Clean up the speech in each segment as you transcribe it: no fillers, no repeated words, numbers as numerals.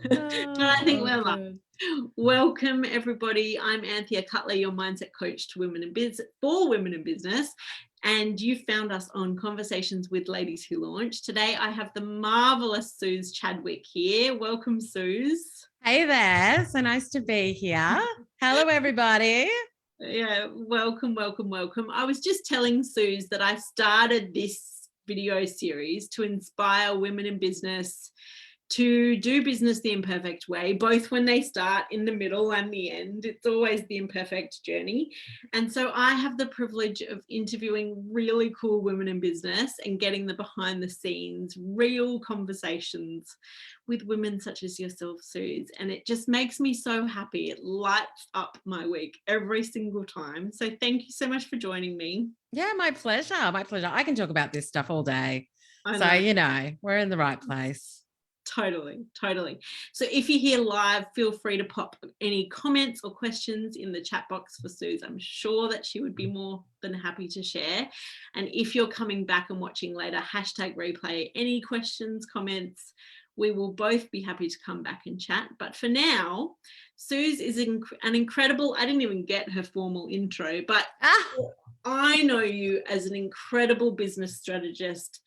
But I think we're live. Good. Welcome, everybody. I'm Anthea Cutler, your mindset coach to women in business, for women in business. And you found us on Conversations with Ladies Who Launch. Today, I have the marvelous Suzs Chadwick here. Welcome, Suzs. Hey there. So nice to be here. Hello, everybody. Yeah, welcome, welcome, welcome. I was just telling Suzs that I started this video series to inspire women in business to do business the imperfect way, both when they start, in the middle, and the end. It's always the imperfect journey. And so I have the privilege of interviewing really cool women in business and getting the behind the scenes, real conversations with women such as yourself, Suzs. And it just makes me so happy. It lights up my week every single time. So thank you so much for joining me. Yeah, my pleasure. My pleasure. I can talk about this stuff all day. I So, know. we're in the right place. Totally. So if you're here live, feel free to pop any comments or questions in the chat box for Suzs. I'm sure that she would be more than happy to share. And if you're coming back and watching later, #replay, any questions, comments, we will both be happy to come back and chat. But for now, Suzs is an incredible, I didn't even get her formal intro, but I know you as an incredible business strategist,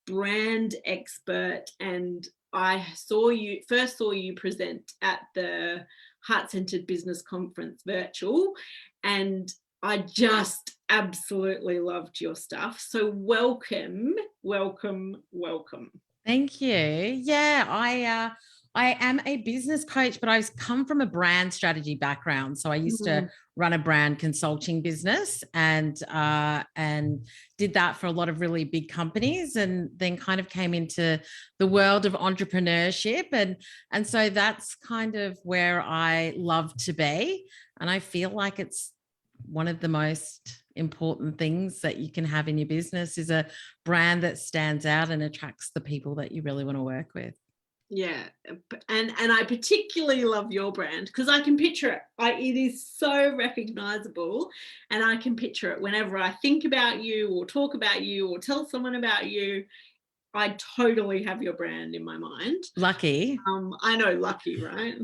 brand expert, and I first saw you present at the Heart-Centered Business Conference virtual, and I just absolutely loved your stuff. So welcome. Thank you. Yeah, I am a business coach, but I've come from a brand strategy background. So I used to run a brand consulting business and did that for a lot of really big companies, and then kind of came into the world of entrepreneurship. And so that's kind of where I love to be. And I feel like it's one of the most important things that you can have in your business is a brand that stands out and attracts the people that you really want to work with. Yeah, and I particularly love your brand because I can picture it. It is so recognizable, and I can picture it whenever I think about you or talk about you or tell someone about you. I totally have your brand in my mind. Lucky. I know, lucky, right?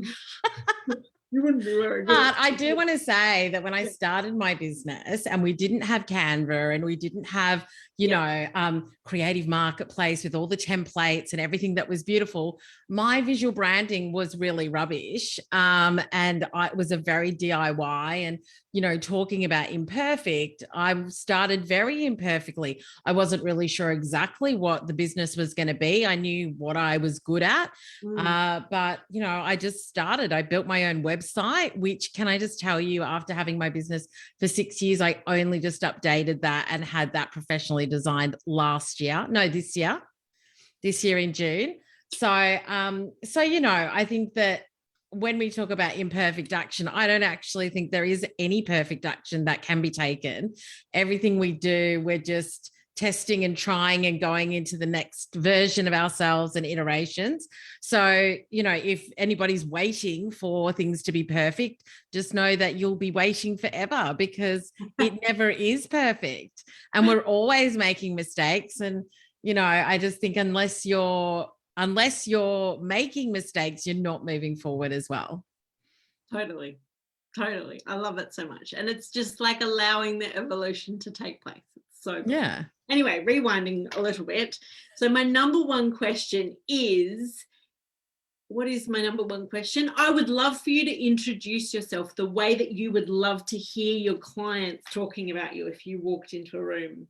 You wouldn't be very good. But I do want to say that when I started my business and we didn't have Canva and we didn't have, creative marketplace with all the templates and everything that was beautiful, my visual branding was really rubbish. And it was a very DIY. And, talking about imperfect, I started very imperfectly. I wasn't really sure exactly what the business was going to be. I knew what I was good at. But, I just started. I built my own website, which, can I just tell you, after having my business for 6 years, I only just updated that and had that professionally designed this year in June. So, I think that when we talk about imperfect action, I don't actually think there is any perfect action that can be taken. Everything we do, we're just testing and trying and going into the next version of ourselves and iterations. So, if anybody's waiting for things to be perfect, just know that you'll be waiting forever because it never is perfect. And we're always making mistakes. And, I just think unless you're making mistakes, you're not moving forward as well. Totally. I love it so much. And it's just like allowing the evolution to take place. It's so good. Yeah. Anyway, rewinding a little bit. So my number one question is, what is my number one question? I would love for you to introduce yourself the way that you would love to hear your clients talking about you if you walked into a room.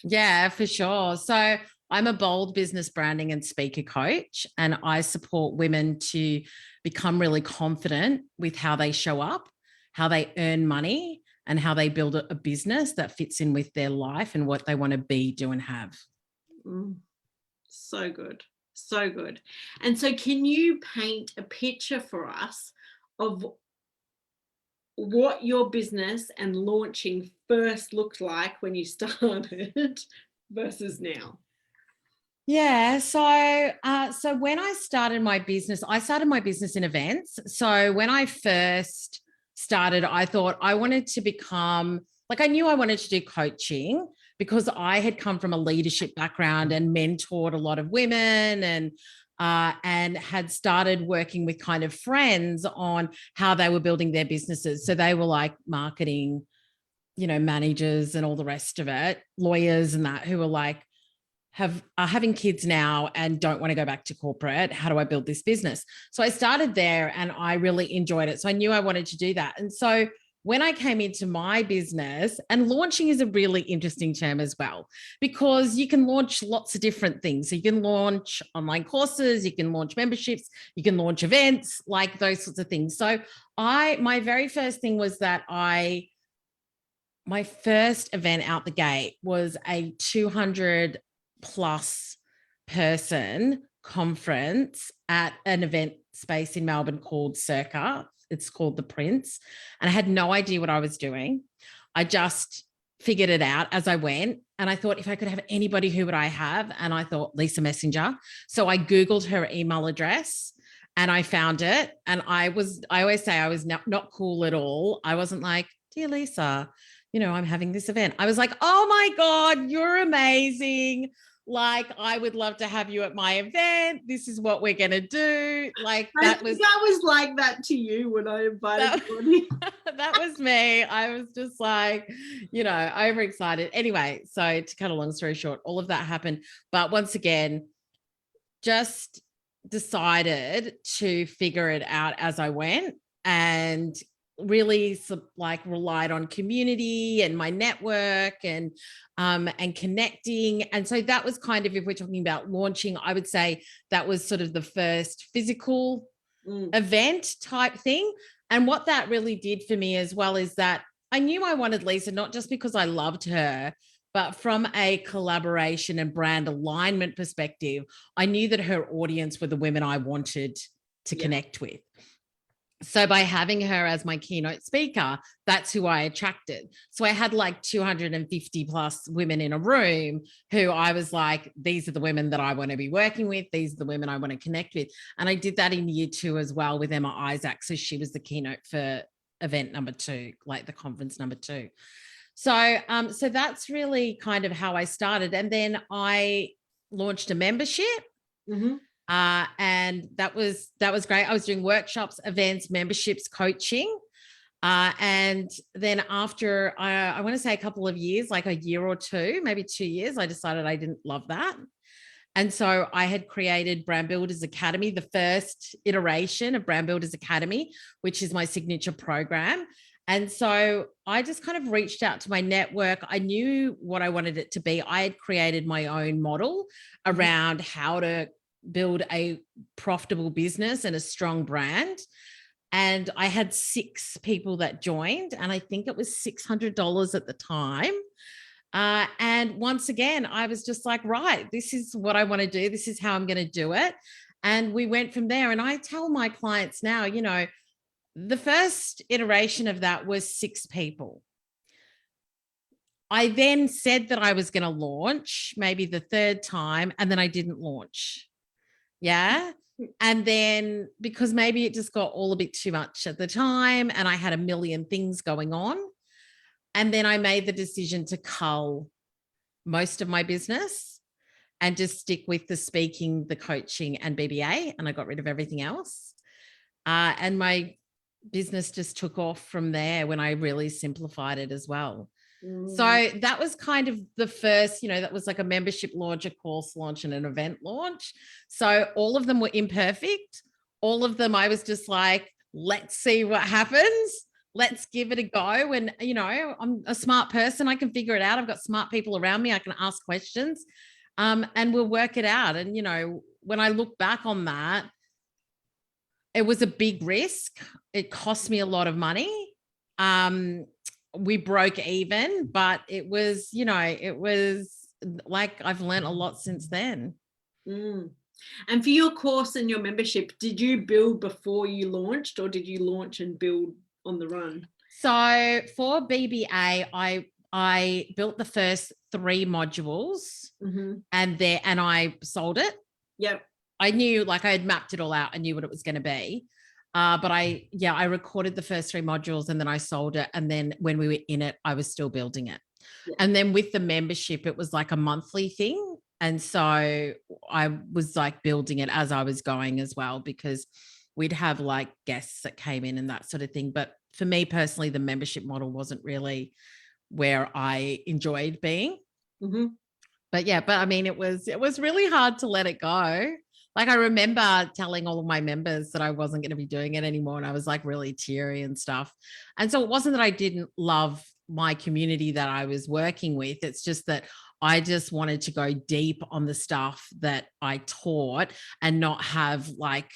Yeah, for sure. So I'm a bold business branding and speaker coach, and I support women to become really confident with how they show up, how they earn money, and how they build a business that fits in with their life and what they want to be, do, and have. So good. And so can you paint a picture for us of what your business and launching first looked like when you started versus now? Yeah. So when I started my business in events. So when I first started, I thought I wanted to become, I knew I wanted to do coaching because I had come from a leadership background and mentored a lot of women and and had started working with kind of friends on how they were building their businesses. So they were like marketing, managers and all the rest of it, lawyers and that, who were like, are having kids now and don't want to go back to corporate. How do I build this business? So I started there and I really enjoyed it. So I knew I wanted to do that. And so when I came into my business, and launching is a really interesting term as well, because you can launch lots of different things. So you can launch online courses, you can launch memberships, you can launch events, like those sorts of things. So my very first thing was that my first event out the gate was a 200 plus person conference at an event space in Melbourne called Circa. It's called The Prince. And I had no idea what I was doing. I just figured it out as I went. And I thought, if I could have anybody, who would I have? And I thought Lisa Messenger. So I Googled her email address and I found it. And I always say I was not cool at all. I wasn't like, dear Lisa, I'm having this event. I was like, oh my God, you're amazing. Like, I would love to have you at my event. This is what we're going to do. Like, that was like that to you when I invited you. That was me. I was just like, overexcited. Anyway, so to cut a long story short, all of that happened. But once again, just decided to figure it out as I went, and really relied on community and my network and connecting. And so that was kind of, if we're talking about launching, I would say that was sort of the first physical event type thing. And what that really did for me as well is that I knew I wanted Lisa, not just because I loved her, but from a collaboration and brand alignment perspective, I knew that her audience were the women I wanted to connect with. So by having her as my keynote speaker, that's who I attracted. So I had like 250 plus women in a room who I was like, these are the women that I want to be working with. These are the women I want to connect with. And I did that in year 2 as well with Emma Isaac. So she was the keynote for event number 2, like the conference number 2. So that's really kind of how I started. And then I launched a membership. Mm-hmm. And that was great. I was doing workshops, events, memberships, coaching. And then after I want to say a couple of years, like a year or 2, maybe 2 years, I decided I didn't love that. And so I had created Brand Builders Academy, the first iteration of Brand Builders Academy, which is my signature program. And so I just kind of reached out to my network. I knew what I wanted it to be. I had created my own model around how to build a profitable business and a strong brand. And I had 6 people that joined, and I think it was $600 at the time. And once again, I was just like, right, this is what I want to do. This is how I'm going to do it. And we went from there. And I tell my clients now, the first iteration of that was 6 people. I then said that I was going to launch maybe the 3rd time, and then I didn't launch. Yeah. And then because maybe it just got all a bit too much at the time and I had a million things going on. And then I made the decision to cull most of my business and just stick with the speaking, the coaching and BBA. And I got rid of everything else. And my business just took off from there when I really simplified it as well. So that was kind of the first, that was like a membership launch, a course launch, and an event launch. So all of them were imperfect. All of them, I was just like, let's see what happens. Let's give it a go. And, I'm a smart person. I can figure it out. I've got smart people around me. I can ask questions and we'll work it out. And, when I look back on that, it was a big risk. It cost me a lot of money. We broke even, but it was like I've learned a lot since then. And for your course and your membership, did you build before you launched, or did you launch and build on the run? So for BBA, I built the first 3 modules and I sold it. Yep. I knew, like, I had mapped it all out. I knew what it was going to be. But I recorded the first 3 modules and then I sold it. And then when we were in it, I was still building it. Yeah. And then with the membership, it was like a monthly thing. And so I was like building it as I was going as well, because we'd have like guests that came in and that sort of thing. But for me personally, the membership model wasn't really where I enjoyed being. Mm-hmm. But yeah, but I mean, it was really hard to let it go. Like I remember telling all of my members that I wasn't going to be doing it anymore. And I was like really teary and stuff. And so it wasn't that I didn't love my community that I was working with. It's just that I just wanted to go deep on the stuff that I taught and not have like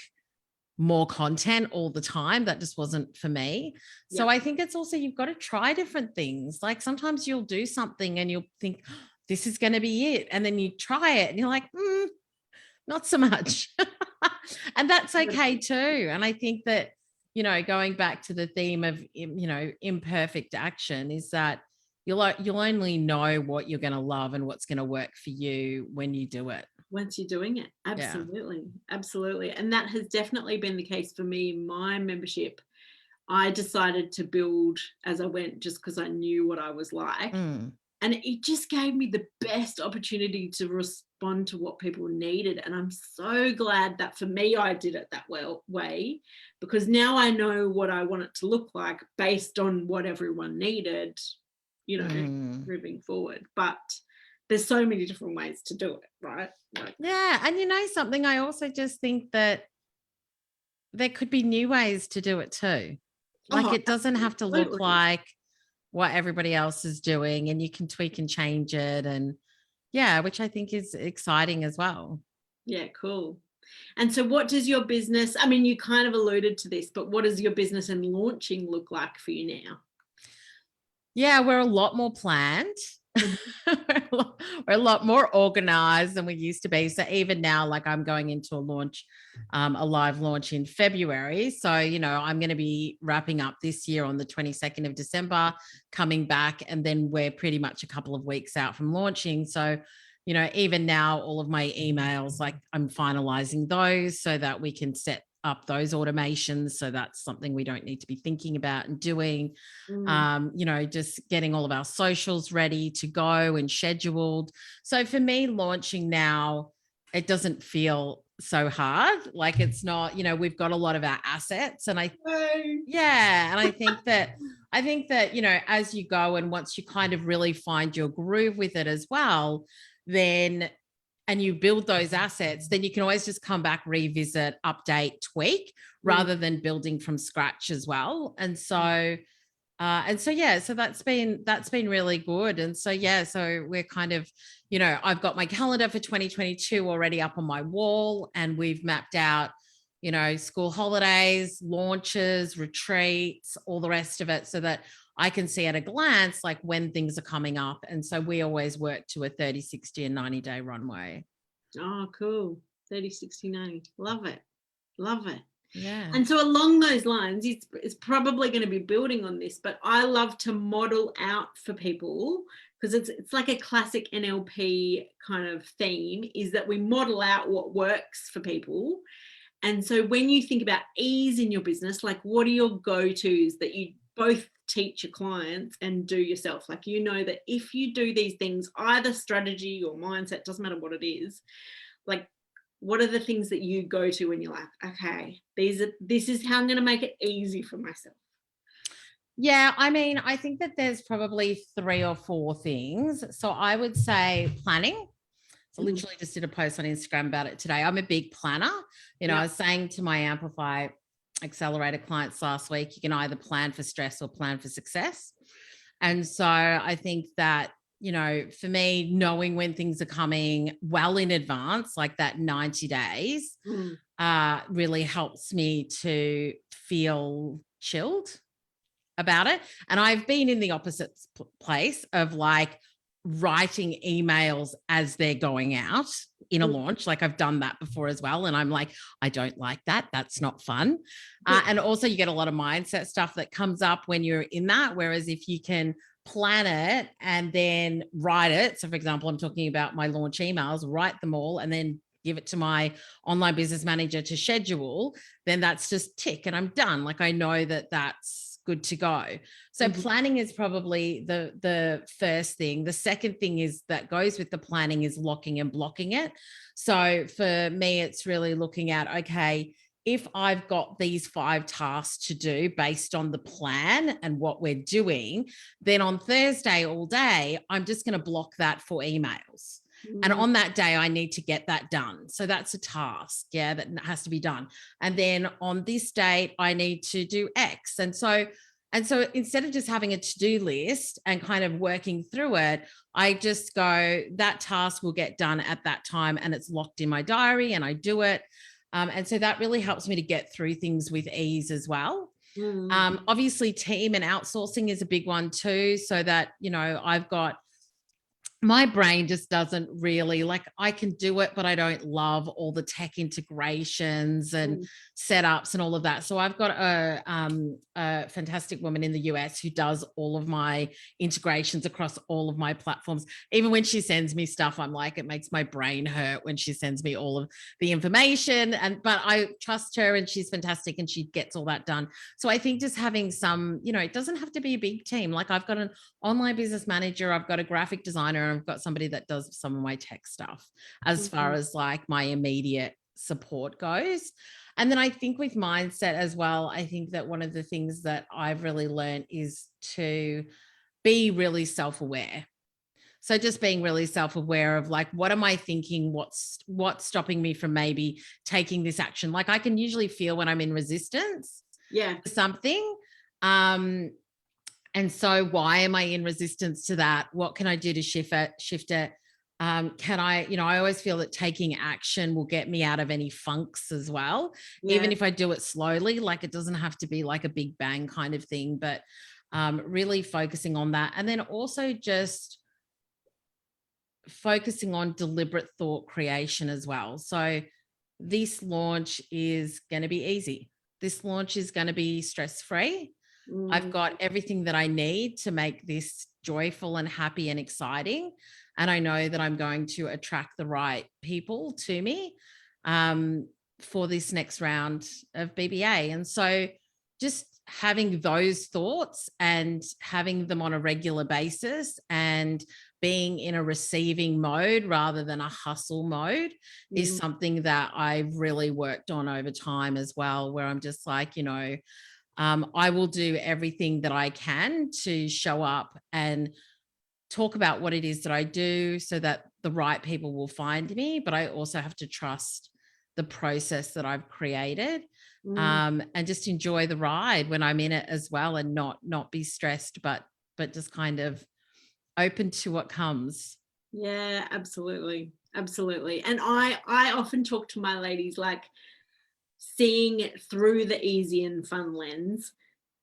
more content all the time. That just wasn't for me. So Yeah. I think it's also, you've got to try different things. Like sometimes you'll do something and you'll think, this is going to be it. And then you try it and you're like, not so much. And that's okay too. And I think that, you know, going back to the theme of, you know, imperfect action, is that you'll only know what you're going to love and what's going to work for you when you do it. Once you're doing it. Absolutely. Yeah. Absolutely. And that has definitely been the case for me. My membership, I decided to build as I went, just because I knew what I was like. And it just gave me the best opportunity to respond to what people needed. And I'm so glad that for me, I did it that way, because now I know what I want it to look like based on what everyone needed, you know, moving forward. But there's so many different ways to do it, right? Like, yeah. And you know something, I also just think that there could be new ways to do it too. Like it doesn't have to look like what everybody else is doing, and you can tweak and change it. And yeah, which I think is exciting as well. Yeah, cool. And so what does your business, I mean, you kind of alluded to this, but what does your business and launching look like for you now? Yeah, we're a lot more planned. We're a lot more organized than we used to be. So even now, like I'm going into a launch, a live launch in February. So, you know, I'm going to be wrapping up this year on the 22nd of December, coming back, and then we're pretty much a couple of weeks out from launching. So, you know, even now, all of my emails, like I'm finalizing those so that we can set up those automations. So that's something we don't need to be thinking about and doing. You know, just getting all of our socials ready to go and scheduled. So for me, launching now, it doesn't feel so hard. Like it's not, you know, we've got a lot of our assets, and yeah. And I think that, you know, as you go and once you kind of really find your groove with it as well, then, and you build those assets, then you can always just come back, revisit, update, tweak, rather than building from scratch as well. And so, yeah, so that's been really good. And so, yeah, so we're kind of, you know, I've got my calendar for 2022 already up on my wall, and we've mapped out, you know, school holidays, launches, retreats, all the rest of it, so that I can see at a glance, like when things are coming up. And so we always work to a 30, 60 and 90-day runway. Oh, cool. 30, 60, 90. Love it. Love it. Yeah. And so along those lines, it's probably going to be building on this, but I love to model out for people, because it's like a classic NLP kind of theme, is that we model out what works for people. And so when you think about ease in your business, like what are your go-tos that you both teach your clients and do yourself? Like, you know, that if you do these things, either strategy or mindset, doesn't matter what it is, like, what are the things that you go to when you're like, okay, this is how I'm going to make it easy for myself? Yeah, I mean, I think that there's probably 3 or 4 things. So I would say planning. So literally just did a post on Instagram about it today. I'm a big planner. You know, I was saying to my Amplify Accelerator clients last week, you can either plan for stress or plan for success. And so I think that, you know, for me, knowing when things are coming well in advance, like that 90 days, really helps me to feel chilled about it. And I've been in the opposite place of like writing emails as they're going out in a launch. Like I've done that before as well. And I'm like, I don't like that. That's not fun. And also you get a lot of mindset stuff that comes up when you're in that. Whereas if you can plan it and then write it. So for example, I'm talking about my launch emails, write them all and then give it to my online business manager to schedule, then that's just tick and I'm done. Like I know that that's good to go. So planning is probably the first thing. The second thing is that goes with the planning is locking and blocking it. So for me, it's really looking at, okay, if I've got these 5 tasks to do based on the plan and what we're doing, then on Thursday all day, I'm just going to block that for emails. And on that day, I need to get that done. So that's a task, that has to be done. And then on this date, I need to do X. And so instead of just having a to-do list and kind of working through it, I just go, that task will get done at that time and it's locked in my diary and I do it. And so that really helps me to get through things with ease as well. Obviously, team and outsourcing is a big one too. So that, I've got, my brain just doesn't really, like, I can do it, but I don't love all the tech integrations and setups and all of that. So I've got a fantastic woman in the US who does all of my integrations across all of my platforms. Even when she sends me stuff, I'm like, it makes my brain hurt when she sends me all of the information. But I trust her and she's fantastic and she gets all that done. So I think just having some, it doesn't have to be a big team. Like, I've got an online business manager, I've got a graphic designer, I've got somebody that does some of my tech stuff as far as like my immediate support goes. And then I think with mindset as well, I think that one of the things that I've really learned is to be really self-aware. So just being really self-aware of like, what am I thinking? What's stopping me from maybe taking this action? Like, I can usually feel when I'm in resistance to something. And so why am I in resistance to that? What can I do to shift it? Can I, I always feel that taking action will get me out of any funks as well. Even if I do it slowly, like, it doesn't have to be like a big bang kind of thing, but really focusing on that. And then also just focusing on deliberate thought creation as well. So this launch is going to be easy. This launch is going to be stress-free. I've got everything that I need to make this joyful and happy and exciting. And I know that I'm going to attract the right people to me for this next round of BBA. And so just having those thoughts and having them on a regular basis and being in a receiving mode rather than a hustle mode is something that I've really worked on over time as well, where I'm just like, I will do everything that I can to show up and talk about what it is that I do so that the right people will find me. But I also have to trust the process that I've created and just enjoy the ride when I'm in it as well, and not be stressed, but just kind of open to what comes. Yeah, absolutely. Absolutely. And I often talk to my ladies, like, seeing it through the easy and fun lens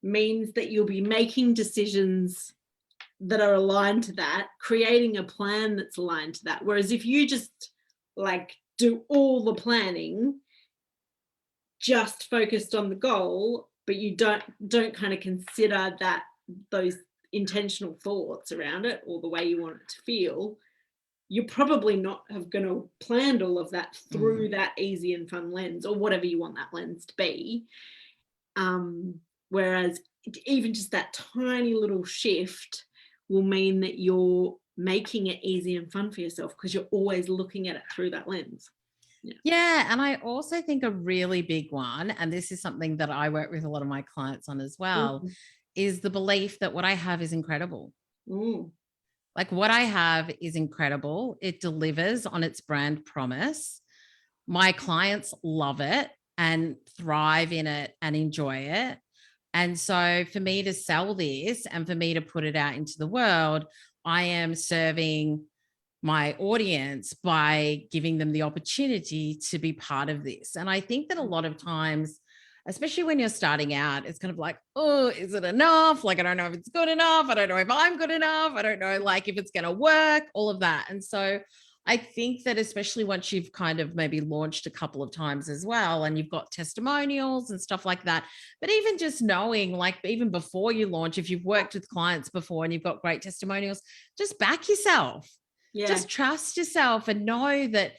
means that you'll be making decisions that are aligned to that, creating a plan that's aligned to that. Whereas if you just like do all the planning, just focused on the goal, but you don't kind of consider that those intentional thoughts around it or the way you want it to feel, you're probably not have going to planned all of that through that easy and fun lens or whatever you want that lens to be. Whereas even just that tiny little shift will mean that you're making it easy and fun for yourself because you're always looking at it through that lens. Yeah. And I also think a really big one, and this is something that I work with a lot of my clients on as well, is the belief that what I have is incredible. Like, what I have is incredible. It delivers on its brand promise. My clients love it and thrive in it and enjoy it. And so for me to sell this and for me to put it out into the world, I am serving my audience by giving them the opportunity to be part of this. And I think that a lot of times, especially when you're starting out, it's kind of like, oh, is it enough? Like, I don't know if it's good enough. I don't know if I'm good enough. I don't know, like, if it's going to work, all of that. And so I think that especially once you've kind of maybe launched a couple of times as well, and you've got testimonials and stuff like that, but even just knowing, like, even before you launch, if you've worked with clients before and you've got great testimonials, just back yourself. Just trust yourself and know that,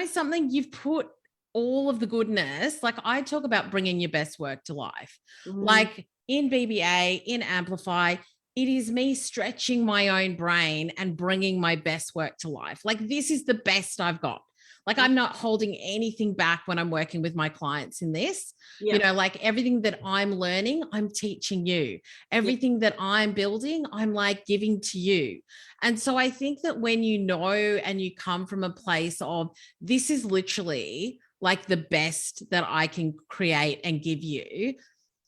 something you've put all of the goodness. Like, I talk about bringing your best work to life. Like, in BBA, in Amplify, it is me stretching my own brain and bringing my best work to life. Like, this is the best I've got. Like, I'm not holding anything back when I'm working with my clients in this. Yeah. You know, like everything that I'm learning, I'm teaching you. Everything that I'm building, I'm like giving to you. And so I think that when you know and you come from a place of, this is literally like the best that I can create and give you,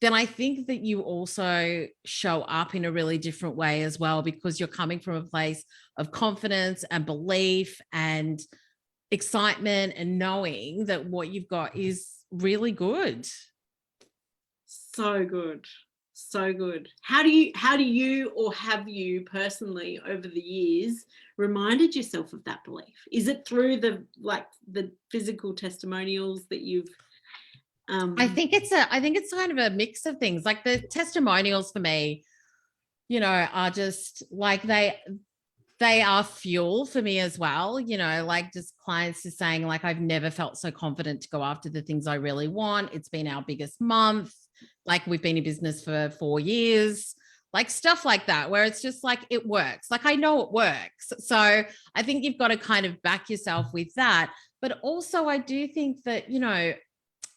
then I think that you also show up in a really different way as well, because you're coming from a place of confidence and belief and excitement and knowing that what you've got is really good. So good. So good. How do you or have you personally over the years reminded yourself of that belief? Is it through the physical testimonials that you've I think it's kind of a mix of things. Like, the testimonials for me, you know, are just like, they are fuel for me as well. You know, like, just clients are saying, like, I've never felt so confident to go after the things I really want. It's been our biggest month. Like, we've been in business for 4 years, like stuff like that, where it's just like, it works. Like, I know it works. So I think you've got to kind of back yourself with that. But also, I do think that, you know,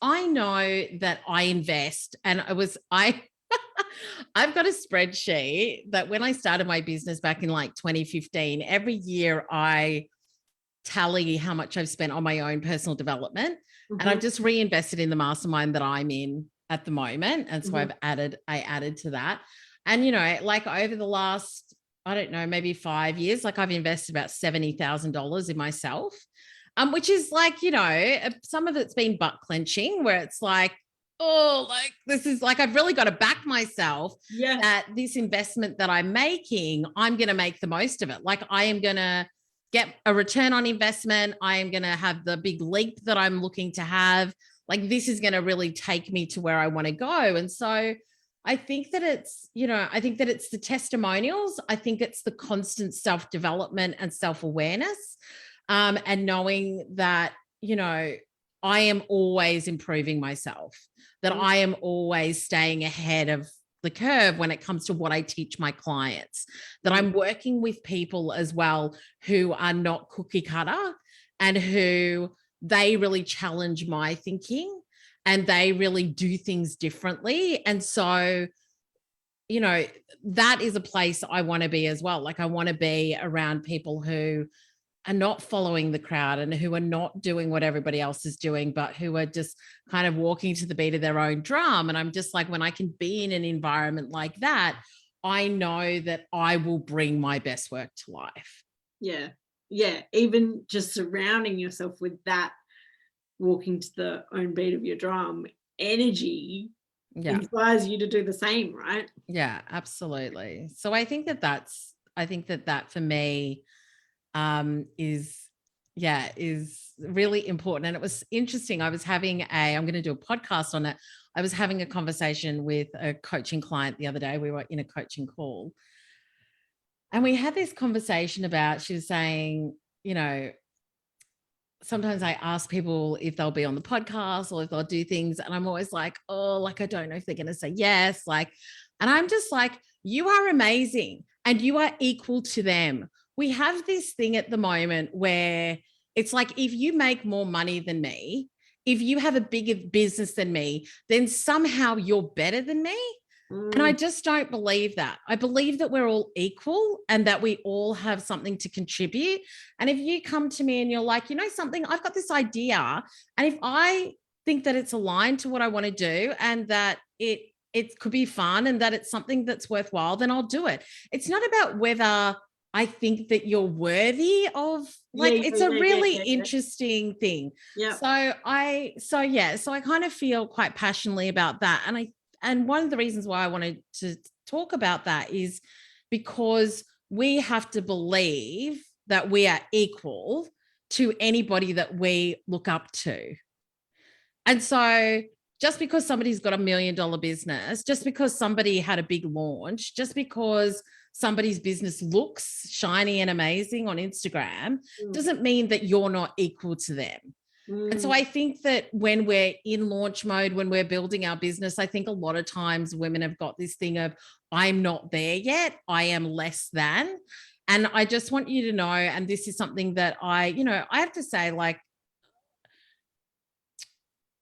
I know that I invest, and I've got a spreadsheet that when I started my business back in like 2015, every year I tally how much I've spent on my own personal development. And I've just reinvested in the mastermind that I'm in at the moment. And so I added to that. And, you know, like, over the last, I don't know, maybe 5 years, like, I've invested about $70,000 in myself, which is like, you know, some of it's been butt clenching, where it's like, oh, like, this is like, I've really got to back myself that this investment that I'm making, I'm going to make the most of it. Like, I am going to get a return on investment. I am going to have the big leap that I'm looking to have. Like, this is going to really take me to where I want to go. And so I think that it's, you know, I think that it's the testimonials. I think it's the constant self-development and self-awareness, and knowing that, you know, I am always improving myself, that I am always staying ahead of the curve when it comes to what I teach my clients, that I'm working with people as well who are not cookie cutter, and who they really challenge my thinking, and they really do things differently. And so, you know, that is a place I want to be as well. Like, I want to be around people who are not following the crowd, and who are not doing what everybody else is doing, but who are just kind of walking to the beat of their own drum. And I'm just like, when I can be in an environment like that, I know that I will bring my best work to life. Yeah. Yeah. Even just surrounding yourself with that, walking to the own beat of your drum energy inspires you to do the same, right? Yeah, absolutely. So I think that for me, is really important. And it was interesting. I'm going to do a podcast on it. I was having a conversation with a coaching client the other day. We were in a coaching call, and we had this conversation about, she was saying, you know, sometimes I ask people if they'll be on the podcast or if they'll do things, and I'm always like, oh, like, I don't know if they're going to say yes. Like, and I'm just like, you are amazing and you are equal to them. We have this thing at the moment where it's like, if you make more money than me, if you have a bigger business than me, then somehow you're better than me. And I just don't believe that. I believe that we're all equal and that we all have something to contribute. And if you come to me and you're like, you know something, I've got this idea, and if I think that it's aligned to what I want to do, and that it could be fun, and that it's something that's worthwhile, then I'll do it. It's not about whether I think that you're worthy of, like, it's a really interesting thing. Yeah. So I kind of feel quite passionately about that. And one of the reasons why I wanted to talk about that is because we have to believe that we are equal to anybody that we look up to. And so just because somebody's got $1 million business, just because somebody had a big launch, just because somebody's business looks shiny and amazing on Instagram, doesn't mean that you're not equal to them. And so I think that when we're in launch mode, when we're building our business, I think a lot of times women have got this thing of, I'm not there yet, I am less than. And I just want you to know, and this is something that I have to say, like,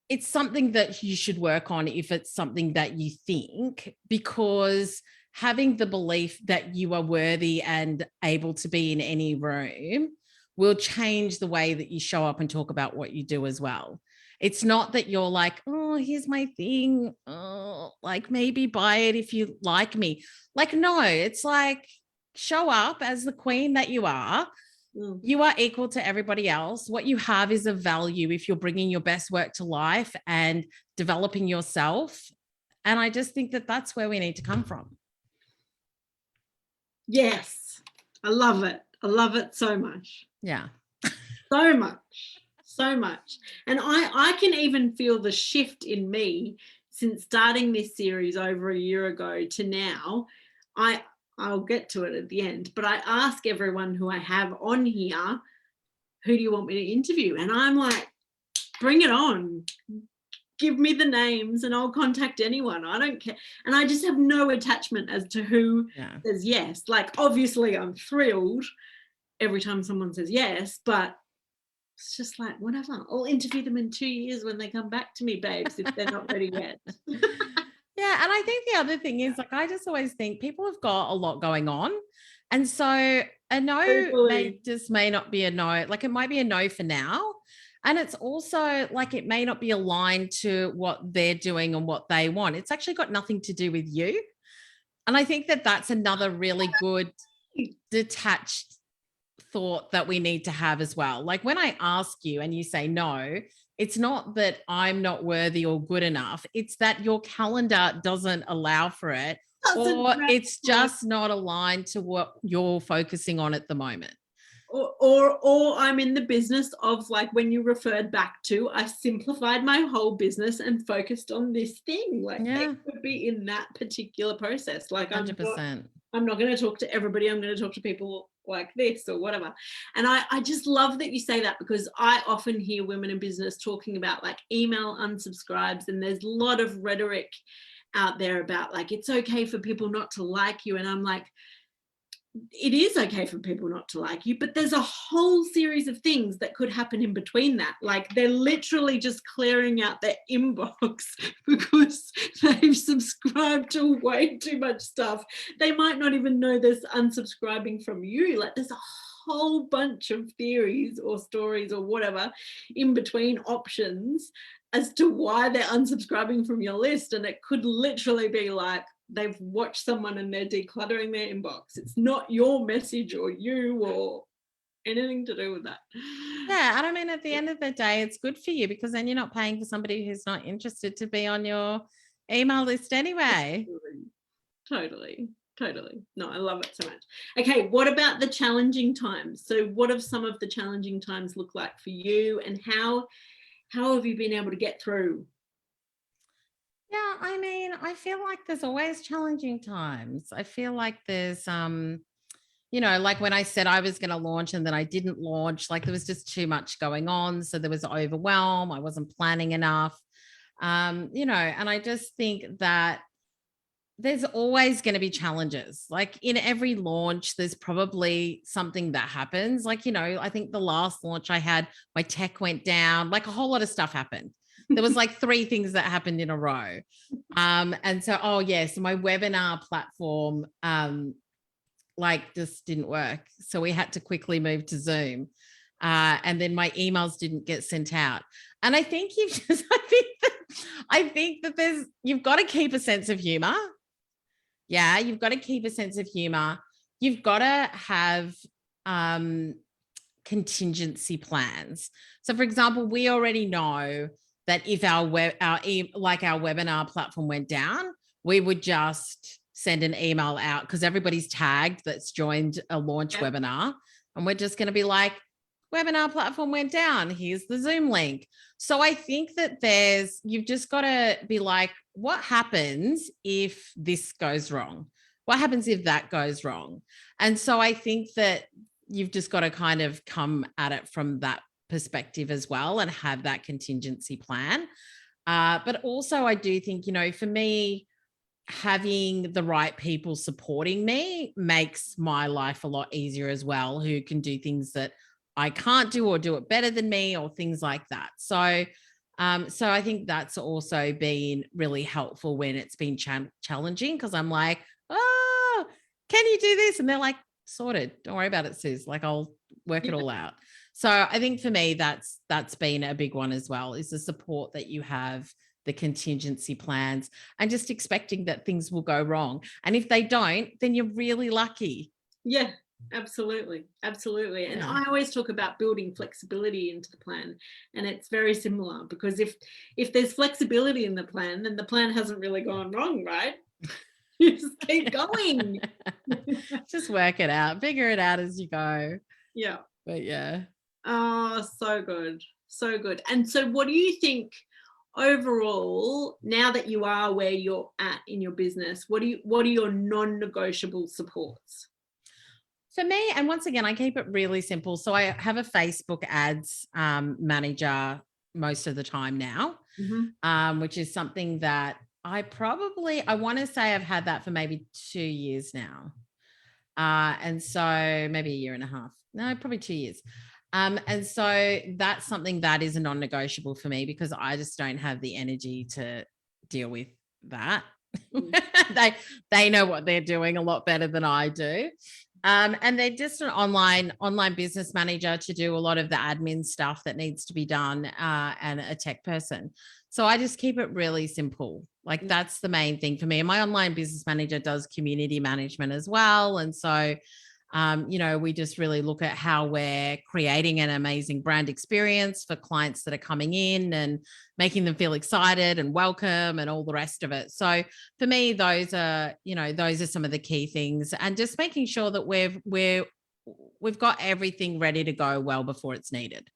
it's something that you should work on if it's something that you think, because having the belief that you are worthy and able to be in any room will change the way that you show up and talk about what you do as well. It's not that you're like, oh, here's my thing. Oh, like maybe buy it if you like me. Like, no, it's like show up as the queen that you are. You are equal to everybody else. What you have is of value if you're bringing your best work to life and developing yourself. And I just think that that's where we need to come from. Yes, I love it. I love it so much. Yeah. So much. And I can even feel the shift in me since starting this series over a year ago to now. I'll get to it at the end, but I ask everyone who I have on here, who do you want me to interview? And I'm like, bring it on. Give me the names and I'll contact anyone. I don't care. And I just have no attachment as to who says yes. Like, obviously I'm thrilled every time someone says yes, but it's just like, whatever. I'll interview them in 2 years when they come back to me, babes, if they're not ready yet. Yeah. And I think the other thing is, like, I just always think people have got a lot going on. And so a no may not be a no. Like, it might be a no for now. And it's also like, it may not be aligned to what they're doing and what they want. It's actually got nothing to do with you. And I think that that's another really good detached thought that we need to have as well. Like, when I ask you and you say no, it's not that I'm not worthy or good enough. It's that your calendar doesn't allow for it, or it's just not aligned to what you're focusing on at the moment. Or I'm in the business of, like, when you referred back to, I simplified my whole business and focused on this thing. Like, they could be in that particular process. Like, 100%. I'm not going to talk to everybody. I'm going to talk to people like this or whatever. And I just love that you say that, because I often hear women in business talking about, like, email unsubscribes, and there's a lot of rhetoric out there about, like, it's okay for people not to like you. And I'm like, it is okay for people not to like you, but there's a whole series of things that could happen in between that. Like, they're literally just clearing out their inbox because they've subscribed to way too much stuff. They might not even know they're unsubscribing from you. Like, there's a whole bunch of theories or stories or whatever in between options as to why they're unsubscribing from your list. And it could literally be like, they've watched someone and they're decluttering their inbox. It's not your message or you or anything to do with that. Yeah. And I mean, at the end of the day, it's good for you, because then you're not paying for somebody who's not interested to be on your email list anyway. Totally. No, I love it so much. Okay, what about the challenging times? So what have some of the challenging times look like for you, and how have you been able to get through? Yeah, I mean, I feel like there's always challenging times. I feel like there's, like when I said I was going to launch and then I didn't launch, like there was just too much going on. So there was overwhelm. I wasn't planning enough, and I just think that there's always going to be challenges. Like, in every launch, there's probably something that happens. Like, I think the last launch I had, my tech went down, like a whole lot of stuff happened. There was like 3 things that happened in a row. And so, so my webinar platform, just didn't work. So we had to quickly move to Zoom. And then my emails didn't get sent out. And I think you've got to keep a sense of humor. Yeah. You've got to keep a sense of humor. You've got to have, contingency plans. So, for example, we already know that if our webinar platform went down, we would just send an email out, because everybody's tagged that's joined a launch webinar, and we're just going to be like, webinar platform went down, here's the Zoom link. So I think that you've just got to be like, what happens if this goes wrong? What happens if that goes wrong? And so I think that you've just got to kind of come at it from that perspective as well and have that contingency plan. But also I do think, for me, having the right people supporting me makes my life a lot easier as well, who can do things that I can't do or do it better than me or things like that. So I think that's also been really helpful when it's been challenging, because I'm like, oh, can you do this? And they're like, sorted. Don't worry about it, Suzz. Like, I'll work it all out. So I think for me, that's been a big one as well, is the support that you have, the contingency plans, and just expecting that things will go wrong. And if they don't, then you're really lucky. Yeah, absolutely. Absolutely. And I always talk about building flexibility into the plan. And it's very similar, because if there's flexibility in the plan, then the plan hasn't really gone wrong, right? You just keep going. Just work it out, figure it out as you go. Yeah. But yeah. Oh, so good. So good. And so what do you think overall, now that you are where you're at in your business, what are your non-negotiable supports? For me, and once again, I keep it really simple. So I have a Facebook ads manager most of the time now, which is something that I want to say I've had that for maybe 2 years now. And so maybe a year and a half. No, probably 2 years. And so that's something that is a non-negotiable for me, because I just don't have the energy to deal with that. They know what they're doing a lot better than I do. And they're just an online business manager to do a lot of the admin stuff that needs to be done, and a tech person. So I just keep it really simple. Like, that's the main thing for me. And my online business manager does community management as well. And so, we just really look at how we're creating an amazing brand experience for clients that are coming in and making them feel excited and welcome and all the rest of it. So for me, those are some of the key things, and just making sure that we've got everything ready to go well before it's needed.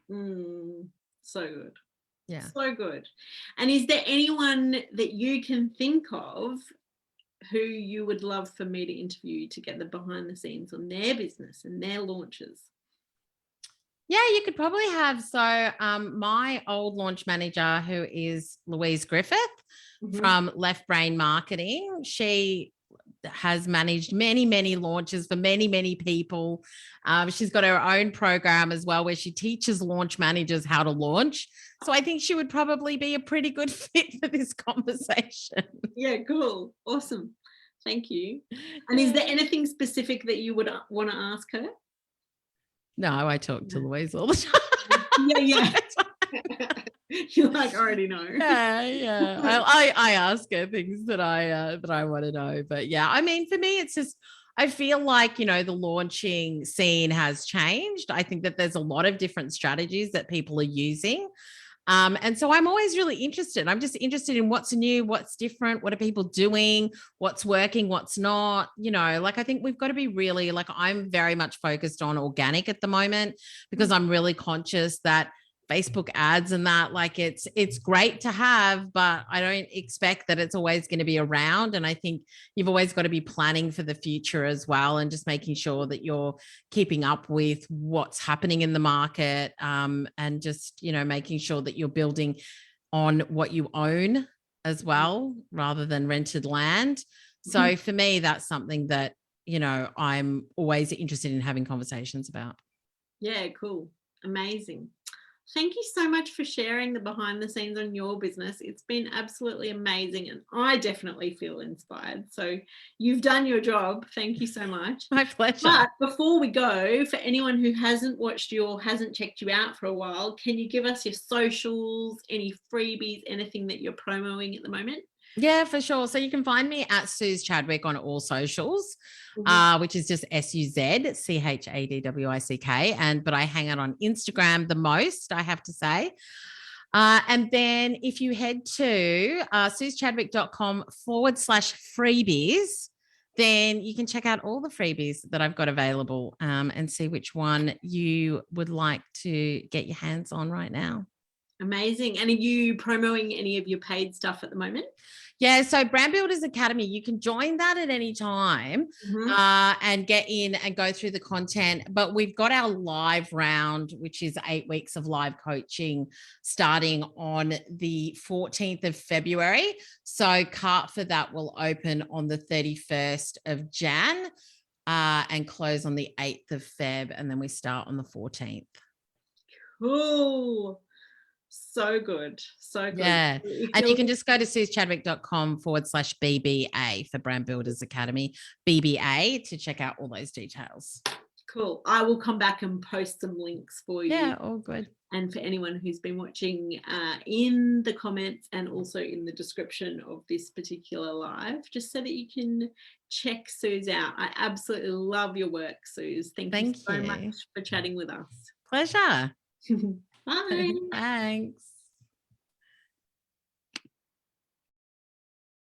So good. Yeah. So good. And is there anyone that you can think of who you would love for me to interview to get the behind the scenes on their business and their launches? Yeah, you could probably have. So my old launch manager, who is Louise Griffith from Left Brain Marketing, she has managed many, many launches for many, many people. She's got her own program as well, where she teaches launch managers how to launch. So I think she would probably be a pretty good fit for this conversation. Yeah, cool. Awesome. Thank you. And is there anything specific that you would want to ask her? No, I talk to Louise all the time. Yeah. You already know. Yeah. I ask her things that I want to know. But yeah, I mean, for me, it's just, I feel like, the launching scene has changed. I think that there's a lot of different strategies that people are using. And so I'm always really interested. I'm just interested in what's new, what's different, what are people doing, what's working, what's not, I think we've got to be really, I'm very much focused on organic at the moment, because I'm really conscious that Facebook ads and that, it's great to have, but I don't expect that it's always going to be around. And I think you've always got to be planning for the future as well, and just making sure that you're keeping up with what's happening in the market, and just, making sure that you're building on what you own as well, rather than rented land. So for me, that's something that, I'm always interested in having conversations about. Yeah, cool. Amazing. Thank you so much for sharing the behind the scenes on your business. It's been absolutely amazing, and I definitely feel inspired. So you've done your job. Thank you so much. My pleasure. But before we go, for anyone who hasn't watched you or hasn't checked you out for a while, can you give us your socials, any freebies, anything that you're promoting at the moment? Yeah, for sure. So you can find me at Suzs Chadwick on all socials, which is just SUZCHADWICK. But I hang out on Instagram the most, I have to say. And then if you head to SuzzChadwick.com/freebies, then you can check out all the freebies that I've got available, and see which one you would like to get your hands on right now. Amazing. And are you promoting any of your paid stuff at the moment? Yeah, so Brand Builders Academy, you can join that at any time and get in and go through the content. But we've got our live round, which is 8 weeks of live coaching starting on the 14th of February. So cart for that will open on the 31st of Jan and close on the 8th of Feb. And then we start on the 14th. Cool. So good. So good. Yeah. And you can just go to suschadwick.com/BBA for Brand Builders Academy, BBA, to check out all those details. Cool. I will come back and post some links for you. Yeah, all good. And for anyone who's been watching, in the comments and also in the description of this particular live, just so that you can check Suzs out. I absolutely love your work, Suzs. Thank you so much for chatting with us. Pleasure. Bye. Thanks.